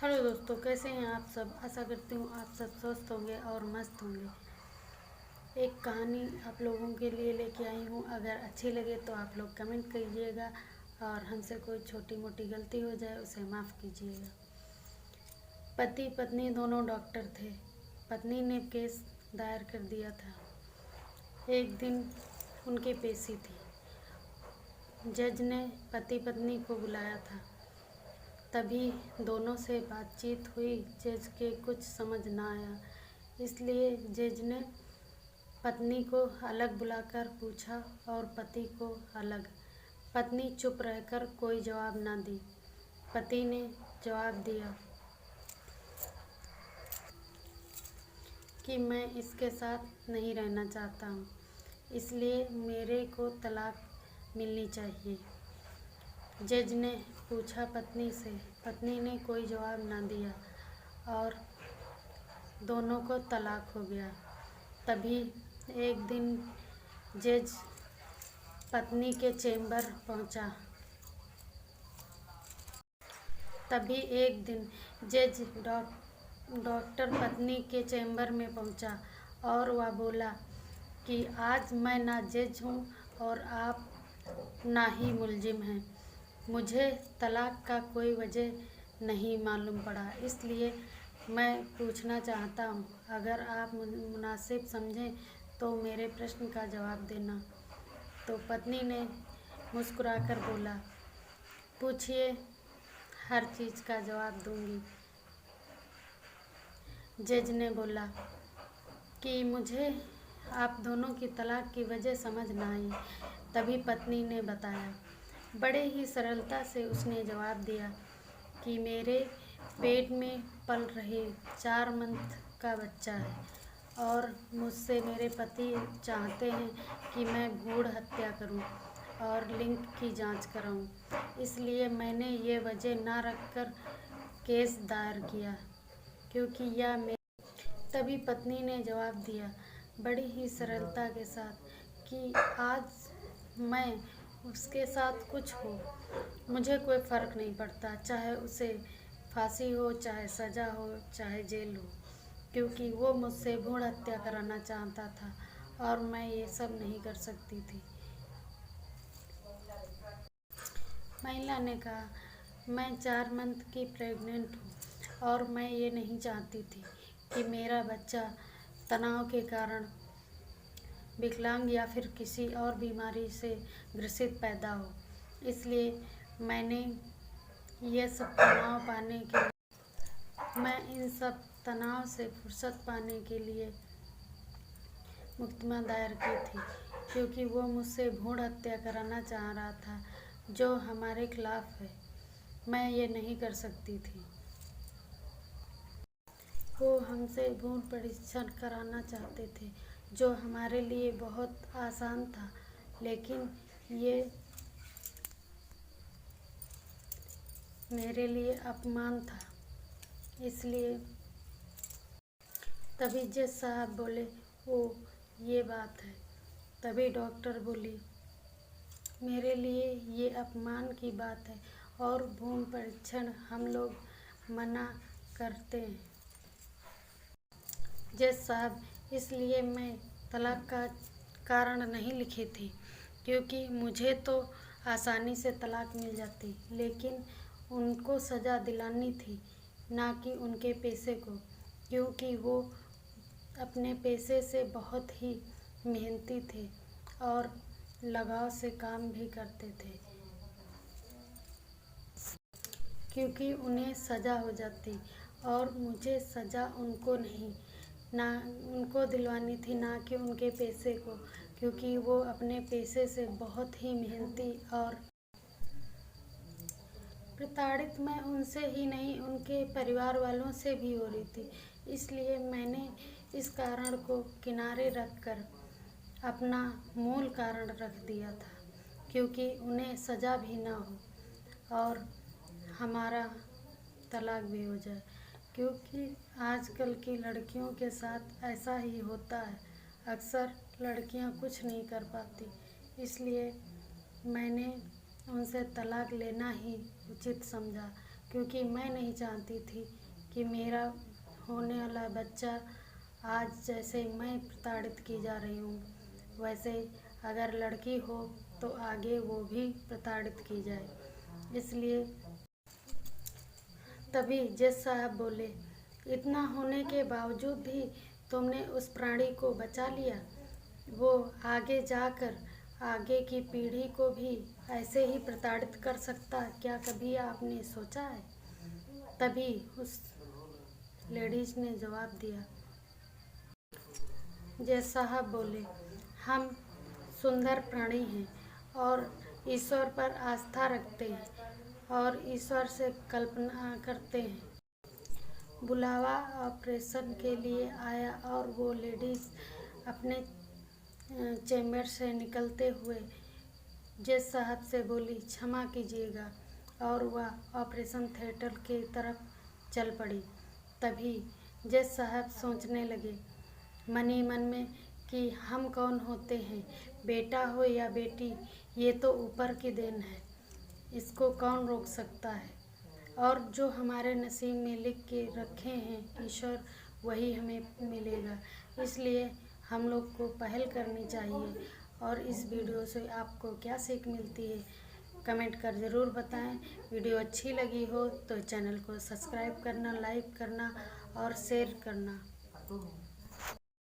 Hello दोस्तों, कैसे हैं आप सब। आशा करती हूँ आप सब स्वस्थ होंगे और मस्त होंगे। एक कहानी आप लोगों के लिए लेके आई हूँ। अगर अच्छी लगे तो आप लोग कमेंट कीजिएगा और हमसे कोई छोटी मोटी गलती हो जाए उसे माफ़ कीजिएगा। पति पत्नी दोनों डॉक्टर थे। पत्नी ने केस दायर कर दिया था। एक दिन उनकी पेशी थी। जज ने पति पत्नी को बुलाया था। तभी दोनों से बातचीत हुई। जज के कुछ समझ ना आया, इसलिए जज ने पत्नी को अलग बुलाकर पूछा और पति को अलग। पत्नी चुप रहकर कोई जवाब ना दी। पति ने जवाब दिया कि मैं इसके साथ नहीं रहना चाहता हूँ, इसलिए मेरे को तलाक मिलनी चाहिए। जज ने पूछा पत्नी से। पत्नी ने कोई जवाब ना दिया और दोनों को तलाक हो गया। तभी एक दिन जज पत्नी के चेंबर पहुंचा। तभी एक दिन जज डॉक्टर पत्नी के चेंबर में पहुंचा और वह बोला कि आज मैं ना जज हूँ और आप ना ही मुलजिम हैं। मुझे तलाक का कोई वजह नहीं मालूम पड़ा, इसलिए मैं पूछना चाहता हूँ। अगर आप मुनासिब समझें तो मेरे प्रश्न का जवाब देना। तो पत्नी ने मुस्कुराकर बोला, पूछिए, हर चीज़ का जवाब दूंगी। जज ने बोला कि मुझे आप दोनों की तलाक की वजह समझ ना आई। तभी पत्नी ने बताया। बड़े ही सरलता से उसने जवाब दिया कि मेरे पेट में पल रहे 4 मंथ का बच्चा है और मुझसे मेरे पति चाहते हैं कि मैं भ्रूण हत्या करूं और लिंग की जांच कराऊं, इसलिए मैंने ये वजह ना रखकर केस दायर किया क्योंकि यह मेरे। तभी पत्नी ने जवाब दिया बड़ी ही सरलता के साथ कि आज मैं उसके साथ कुछ हो, मुझे कोई फ़र्क नहीं पड़ता, चाहे उसे फांसी हो, चाहे सज़ा हो, चाहे जेल हो, क्योंकि वो मुझसे भ्रूण हत्या कराना चाहता था और मैं ये सब नहीं कर सकती थी। महिला ने कहा, मैं 4 मंथ की प्रेग्नेंट हूँ और मैं ये नहीं चाहती थी कि मेरा बच्चा तनाव के कारण विकलांग या फिर किसी और बीमारी से ग्रसित पैदा हो, इसलिए मैंने ये सब तनाव पाने के मैं इन सब तनाव से फुर्सत पाने के लिए मुकदमा दायर की थी, क्योंकि वो मुझसे भ्रूण हत्या कराना चाह रहा था जो हमारे खिलाफ है। मैं ये नहीं कर सकती थी। वो हमसे भ्रूण परीक्षण कराना चाहते थे जो हमारे लिए बहुत आसान था, लेकिन ये मेरे लिए अपमान था, इसलिए। तभी जज साहब बोले, ओ ये बात है। तभी डॉक्टर बोली, मेरे लिए ये अपमान की बात है और भ्रूण परीक्षण हम लोग मना करते हैं। जज साहब, इसलिए मैं तलाक का कारण नहीं लिखी थी, क्योंकि मुझे तो आसानी से तलाक मिल जाती, लेकिन उनको सज़ा दिलानी थी, ना कि उनके पैसे को, क्योंकि वो अपने पैसे से बहुत ही मेहनती थे और लगाव से काम भी करते थे, क्योंकि उन्हें सज़ा हो जाती और मुझे सज़ा उनको नहीं ना उनको दिलवानी थी, ना कि उनके पैसे को, क्योंकि वो अपने पैसे से बहुत ही मेहनती और प्रताड़ित मैं उनसे ही नहीं उनके परिवार वालों से भी हो रही थी। इसलिए मैंने इस कारण को किनारे रखकर अपना मूल कारण रख दिया था, क्योंकि उन्हें सज़ा भी ना हो और हमारा तलाक भी हो जाए, क्योंकि आजकल की लड़कियों के साथ ऐसा ही होता है। अक्सर लड़कियां कुछ नहीं कर पाती, इसलिए मैंने उनसे तलाक लेना ही उचित समझा, क्योंकि मैं नहीं चाहती थी कि मेरा होने वाला बच्चा आज जैसे मैं प्रताड़ित की जा रही हूँ वैसे अगर लड़की हो तो आगे वो भी प्रताड़ित की जाए। इसलिए तभी जज साहब बोले, इतना होने के बावजूद भी तुमने उस प्राणी को बचा लिया। वो आगे जाकर आगे की पीढ़ी को भी ऐसे ही प्रताड़ित कर सकता, क्या कभी आपने सोचा है? तभी उस लेडीज ने जवाब दिया। जज साहब बोले, हम सुंदर प्राणी हैं और ईश्वर पर आस्था रखते हैं और ईश्वर से कल्पना करते हैं। बुलावा ऑपरेशन के लिए आया और वो लेडीज अपने चैम्बर से निकलते हुए जज साहब से बोली, क्षमा कीजिएगा, और वह ऑपरेशन थिएटर की तरफ चल पड़ी। तभी जज साहब सोचने लगे मन ही मन में कि हम कौन होते हैं, बेटा हो या बेटी, ये तो ऊपर की देन है, इसको कौन रोक सकता है। और जो हमारे नसीब में लिख के रखे हैं ईश्वर, वही हमें मिलेगा। इसलिए हम लोग को पहल करनी चाहिए। और इस वीडियो से आपको क्या सीख मिलती है कमेंट कर ज़रूर बताएं। वीडियो अच्छी लगी हो तो चैनल को सब्सक्राइब करना, लाइक करना और शेयर करना।